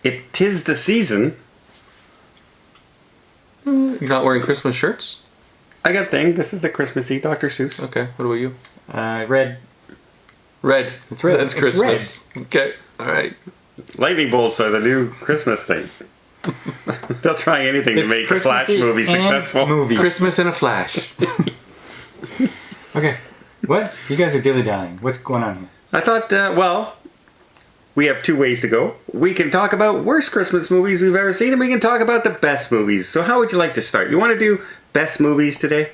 It 'tis the season. You're not wearing Christmas shirts? I got a thing. This is the Christmassy Dr. Seuss. Okay, what about you? Red. Red. It's red. That's It's Christmas. Okay, alright. Lightning bolts are the new Christmas thing. They'll try anything to It's make the Flash Christmassy movie and successful. movie. Christmas in a flash. Okay. What? You guys are dilly-dallying. What's going on here? I thought, well, we have two ways to go. We can talk about worst Christmas movies we've ever seen, and we can talk about the best movies. So how would you like to start? You want to do best movies today?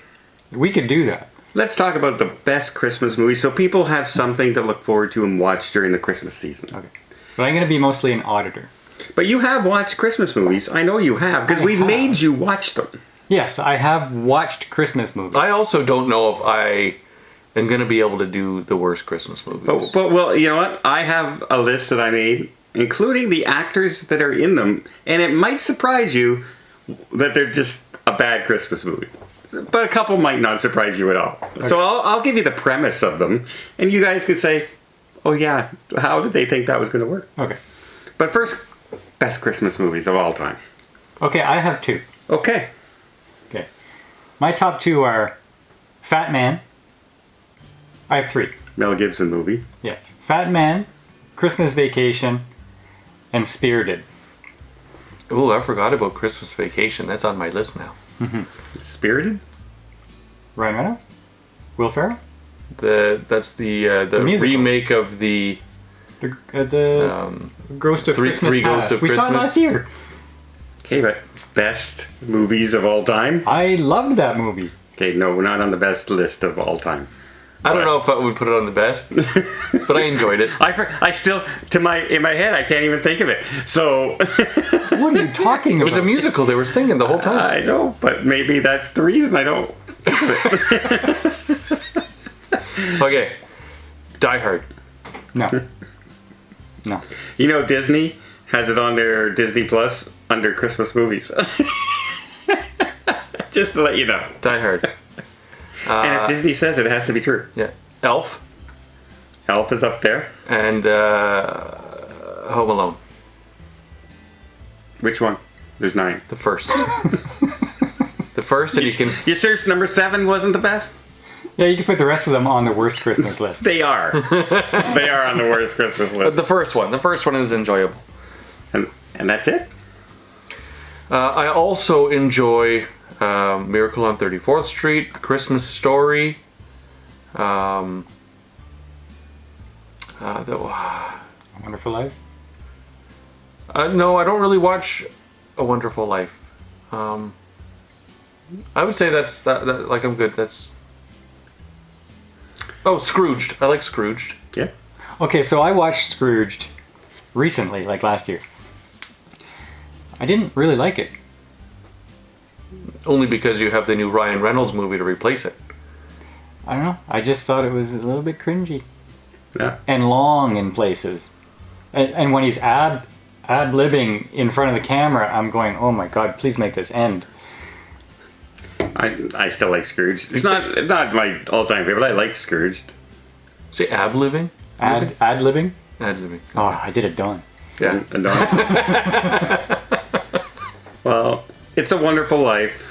We could do that. Let's talk about the best Christmas movies so people have something to look forward to and watch during the Christmas season. Okay. But I'm going to be mostly an auditor. But you have watched Christmas movies. I know you have, because we made you watch them. Yes, I have watched Christmas movies. I also don't know if I am going to be able to do the worst Christmas movies. But well, you know what? I have a list that I made, including the actors that are in them, and it might surprise you that they're just a bad Christmas movie. But a couple might not surprise you at all. Okay. So I'll give you the premise of them, and you guys can say, oh yeah, how did they think that was going to work? Okay. But first, best Christmas movies of all time. Okay, I have two. Okay. Okay. My top two are Fat Man. I have three. Mel Gibson movie. Yes. Fat Man, Christmas Vacation, and Spirited. Oh, I forgot about Christmas Vacation. That's on my list now. Spirited? Ryan Reynolds? Will Ferrell? That's the musical. remake of the The Ghost of Christmas Three Past. Ghosts of we saw it Christmas. last year. Okay, but best movies of all time? I loved that movie. Okay, no, we're not on the best list of all time. I don't know if I would put it on the best, but I enjoyed it. I still, in my head, I can't even think of it. So, What are you talking It about? was a musical. They were singing the whole time. I know, but maybe that's the reason I don't. Okay, Die Hard. No. No. You know, Disney has it on their Disney Plus under Christmas movies. Just to let you know. Die Hard. And if Disney says it, it has to be true. Yeah. Elf Elf is up there. and Home Alone. Which one? There's 9. The first. The first, and you can. You sure number 7 wasn't the best? Yeah, you can put the rest of them on the worst Christmas list. They are. They are on the worst Christmas But list. the first one. The first one is enjoyable. And that's it? I also enjoy Miracle on 34th Street, Christmas Story. A Wonderful Life? No, I don't really watch A Wonderful Life. I would say that's that. Like I'm good. That's. Oh, Scrooged. I like Scrooged. Yeah. Okay, so I watched Scrooged recently, like last year. I didn't really like it. Only because you have the new Ryan Reynolds movie to replace it. I don't know. I just thought it was a little bit cringy. Yeah. And long in places. And when he's ad-libbing in front of the camera, I'm going, oh my god, please make this end. I still like Scrooge. It's not my all-time favorite. I like Scrooge. Say ad-living? Ad-libbing? Ad-living. Oh, I did it done. Yeah. And well, It's a Wonderful Life.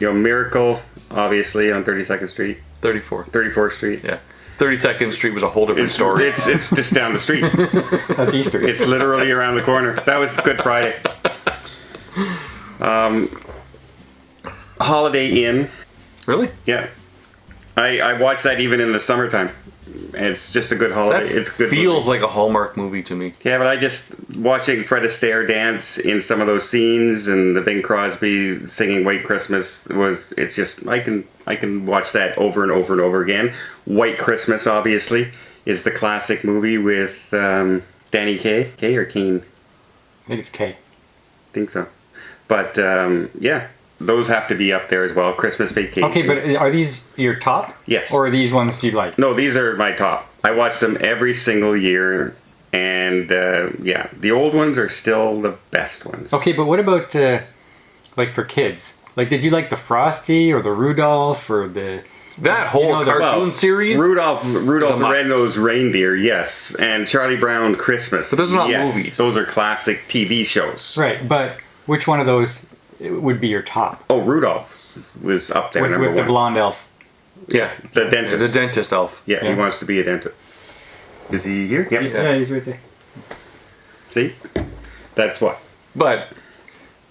Miracle, obviously, on 32nd Street. 34th Street. Yeah. 32nd Street was a whole different story. It's just down the street. That's Easter. It's literally around the corner. That was Good Friday. Holiday Inn. Really? Yeah. I watch that even in the summertime. It's just a good holiday. That It's a good feels movie. like a Hallmark movie to me. Yeah, but I just watching Fred Astaire dance in some of those scenes and the Bing Crosby singing White Christmas it's just I can watch that over and over and over again. White Christmas obviously is the classic movie with Danny Kaye. Kaye or Keane? I think it's K. I think so. But yeah, those have to be up there as well. Christmas Vacation. Okay, but are these your top? Yes. Or are these ones you like? No, these are my top. I watch them every single year, and yeah, the old ones are still the best ones. Okay, but what about like for kids? Like, did you like the Frosty or the Rudolph or the That whole know, the- cartoon Well, series. Rudolph the must. Red-Nosed Reindeer, yes, and Charlie Brown Christmas. But those are not yes. movies. Those are classic TV shows. Right, but which one of those would be your top? Oh, Rudolph was up there, number With the one. blonde elf. Yeah, The dentist. the dentist elf. Yeah, he Yeah. wants to be a dentist. Is he here? Yep. Yeah. Yeah, he's right there. See? That's what. But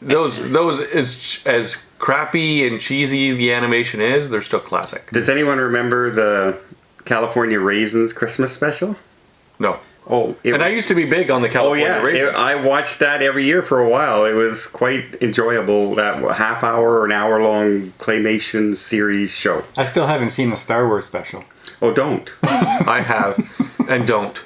those as crappy and cheesy the animation is, they're still classic. Does anyone remember the California Raisins Christmas special? No. Oh, And I used to be big on the oh California yeah, raisins. I watched that every year for a while. It was quite enjoyable. That half hour or an hour long claymation series show. I still haven't seen the Star Wars special. Oh, don't. I have and don't.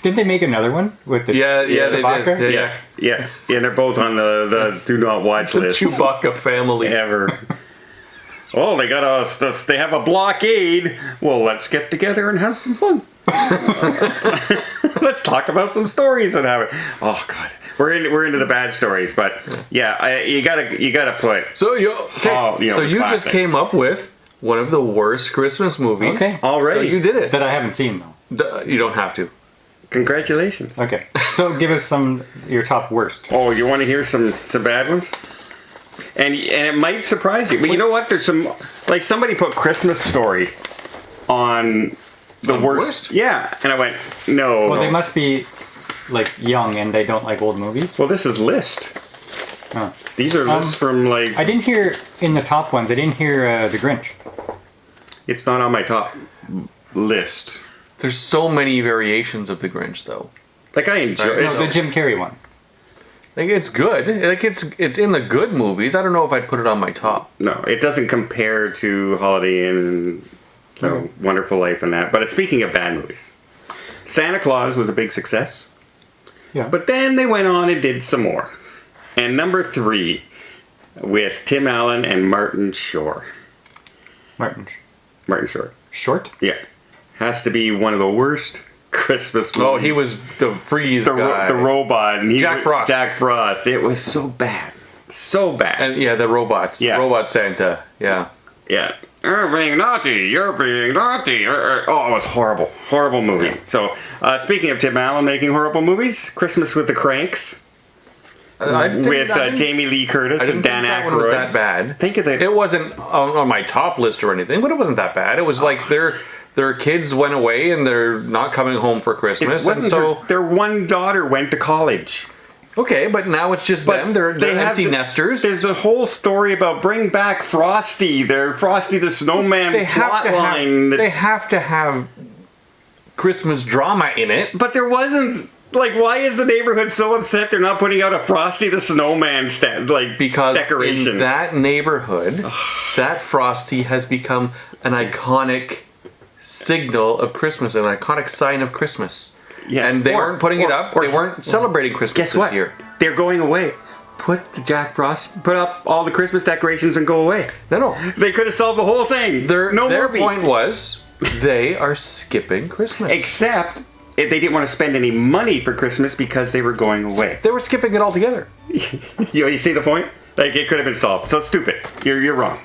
Didn't they make another one with the Yeah, they Chewbacca? did. Yeah, yeah, yeah. They're both on the do not watch The list Chewbacca family. ever. Oh, they got us. They have a blockade. Well, let's get together and have some fun. Let's talk about some stories and have it. Oh God, we're into the bad stories, but yeah, you gotta put. So you the you just classics. came up with one of the worst Christmas movies. Okay. Already. So you did it. That I haven't seen though. You don't have to. Congratulations. Okay, so give us your top worst. Oh, you want to hear some bad ones? And it might surprise you, but you know what? There's some like somebody put Christmas Story on the On worst. worst? Yeah, and I went no. Well, no. they must be like young and they don't like old movies. Well, this is list. Huh. These are lists from like. I didn't hear in the top ones. I didn't hear the Grinch. It's not on my top list. There's so many variations of the Grinch, though. Like I enjoy. Right. No, it's- the Jim Carrey one. Like it's good. Like it's in the good movies. I don't know if I'd put it on my top. No, it doesn't compare to Holiday Inn and Wonderful Life and that. But speaking of bad movies, Santa Claus was a big success. Yeah. But then they went on and did some more. And number 3 with Tim Allen and Martin Short. Martin Martin Short. Short. Yeah. Has to be one of the worst Christmas movies. Oh, he was the freeze guy. the robot. And Jack Frost. Jack Frost. It was so bad. So bad. And yeah, the robots. Yeah. Robot Santa. Yeah. Yeah. You're being naughty. You're being naughty. Oh, it was horrible. Horrible movie. So, speaking of Tim Allen making horrible movies, Christmas with the Cranks with Jamie Lee Curtis I didn't and Dan think that Aykroyd. one was that bad. Think of it. It wasn't on my top list or anything, but it wasn't that bad. It was like their kids went away and they're not coming home for It Christmas, and wasn't so their one daughter went to college. okay, but now it's just But them. They're they have empty the- nesters. There's a whole story about bring back Frosty. They're Frosty the Snowman They have plot to line. have. They have to have Christmas drama in it. But there wasn't. Like, why is the neighborhood so upset they're not putting out a Frosty the Snowman Because decoration? in that neighborhood, that Frosty has become an iconic signal of Christmas, an iconic sign of Christmas. Yeah. And they Or- weren't putting it up. or- They weren't celebrating Christmas Guess this what? year. They're going away. Put the Jack Frost. Put up all the Christmas decorations and go away. No. They could have solved the whole thing. Their movie. point was they are skipping Christmas. Except they didn't want to spend any money for Christmas because they were going away. They were skipping it altogether. You see the point? Like, it could have been solved. So stupid. You're wrong.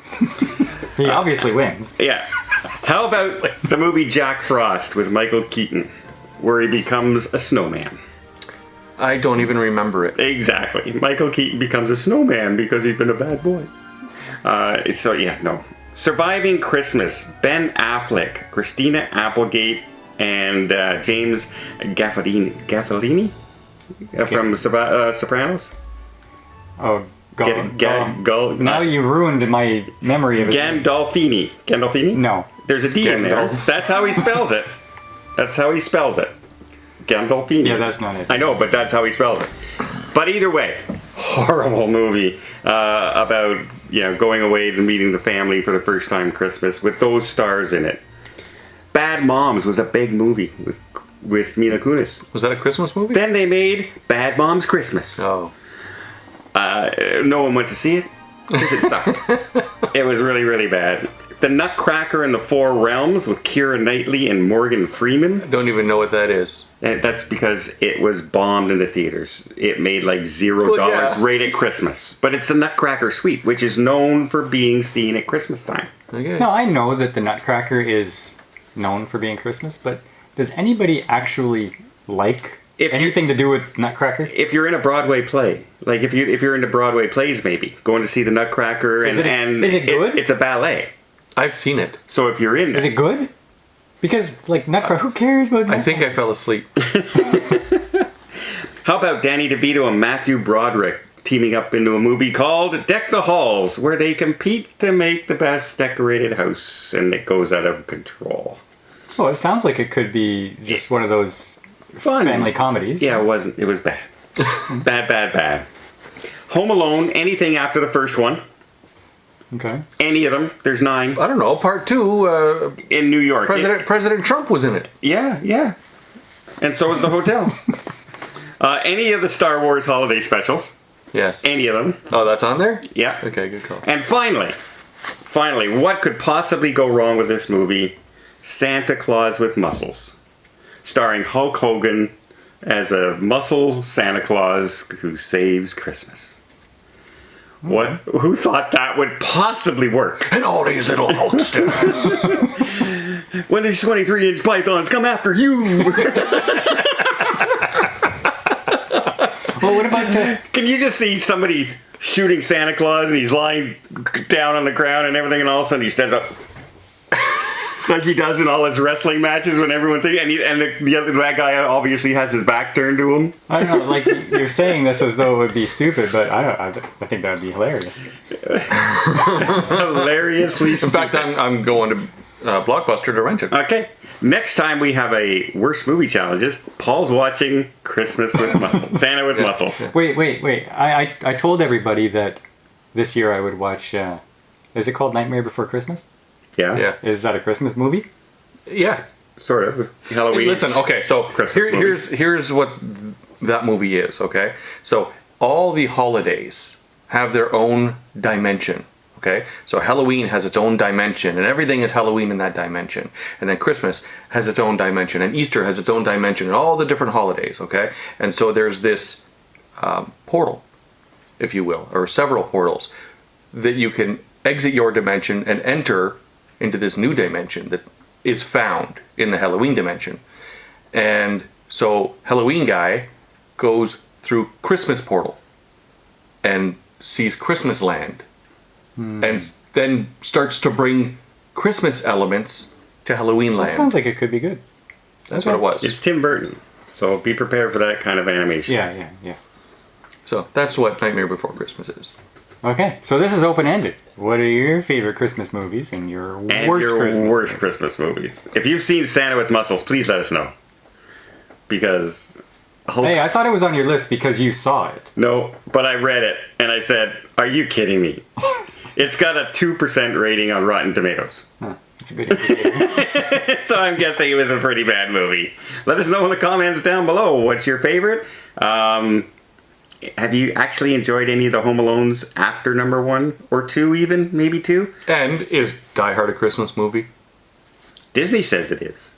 He obviously wins. Yeah. How about the movie Jack Frost with Michael Keaton, where he becomes a snowman? I don't even remember it. Exactly. Michael Keaton becomes a snowman because he's been a bad boy. So yeah, no. Surviving Christmas. Ben Affleck, Christina Applegate, and James Gaffirini from Sopranos. Oh, Now now you ruined my memory of it. Gandolfini. Gandolfini? No. There's a D in there. Gandalf. That's how he spells it. That's how he spells it. Gandolfini. Yeah, that's not it. I know, but that's how he spells it. But either way, horrible movie about going away and meeting the family for the first time Christmas with those stars in it. Bad Moms was a big movie with Mila Kunis. Was that a Christmas movie? Then they made Bad Moms Christmas. Oh. No one went to see it because it sucked. It was really, really bad. The Nutcracker in the Four Realms with Keira Knightley and Morgan Freeman. Don't even know what that is. And that's because it was bombed in the theaters. It made like $0 Well, yeah. right at Christmas. But it's the Nutcracker Suite, which is known for being seen at Christmas time. Okay. Now, I know that the Nutcracker is known for being Christmas, but does anybody actually like If you- anything to do with Nutcracker? If you're in a Broadway play, like if you're into Broadway plays, maybe going to see the Nutcracker, Is and it good? it's a ballet. I've seen it. So if you're in, Is it good? Because, like, Nutcracker, who cares about I Nutcracker? think I fell asleep. how about Danny DeVito and Matthew Broderick teaming up into a movie called Deck the Halls, where they compete to make the best decorated house, and it goes out of control. Well, it sounds like it could be just one of those Fun family comedies. Yeah, it wasn't. It was bad. bad. Home Alone, anything after the first one. Okay. Any of them. There's 9 I don't know. Part 2, in New York. President Trump was in it. Yeah. And so is the hotel. Any of the Star Wars holiday specials. Yes. Any of them. Oh, that's on there? Yeah. Okay, good call. And finally, what could possibly go wrong with this movie? Santa Claus with Muscles. Starring Hulk Hogan as a muscle Santa Claus who saves Christmas. What? Who thought that would possibly work? And all these little Hulksters. When these 23-inch pythons come after you! Well, what about Can you just see somebody shooting Santa Claus and he's lying down on the ground and everything, and all of a sudden he stands up like he does in all his wrestling matches when everyone thinks, and that guy obviously has his back turned to him. I don't know, like, you're saying this as though it would be stupid, but I think that would be hilarious. Hilariously In fact, I'm going to Blockbuster to rent it. Okay. Next time we have a worst movie challenges. Paul's watching Christmas with Muscles. Santa with Muscles. Wait. I told everybody that this year I would watch, is it called Nightmare Before Christmas? Yeah. Yeah. Is that a Christmas movie? Yeah. Sort of. Halloween. Listen, okay, so Christmas movie. here's what that movie is, okay? So all the holidays have their own dimension, okay? So Halloween has its own dimension, and everything is Halloween in that dimension. And then Christmas has its own dimension, and Easter has its own dimension, and all the different holidays, okay? And so there's this portal, if you will, or several portals, that you can exit your dimension and enter into this new dimension that is found in the Halloween dimension. And so Halloween guy goes through Christmas portal and sees Christmas land, and then starts to bring Christmas elements to Halloween land. That sounds like it could be good. That's what it was. It's Tim Burton. So be prepared for that kind of animation. Yeah. So that's what Nightmare Before Christmas is. Okay, so this is open-ended. What are your favorite Christmas movies and your And worst your Christmas? worst Christmas movies. If you've seen Santa with Muscles, please let us know. Because Hulk... Hey, I thought it was on your list because you saw it. No, but I read it and I said, are you kidding me? It's got a 2% rating on Rotten Tomatoes. Huh, that's a good indicator. So I'm guessing it was a pretty bad movie. Let us know in the comments down below. What's your favorite? Have you actually enjoyed any of the Home Alones after number 1 or 2 even? Maybe 2? And is Die Hard a Christmas movie? Disney says it is.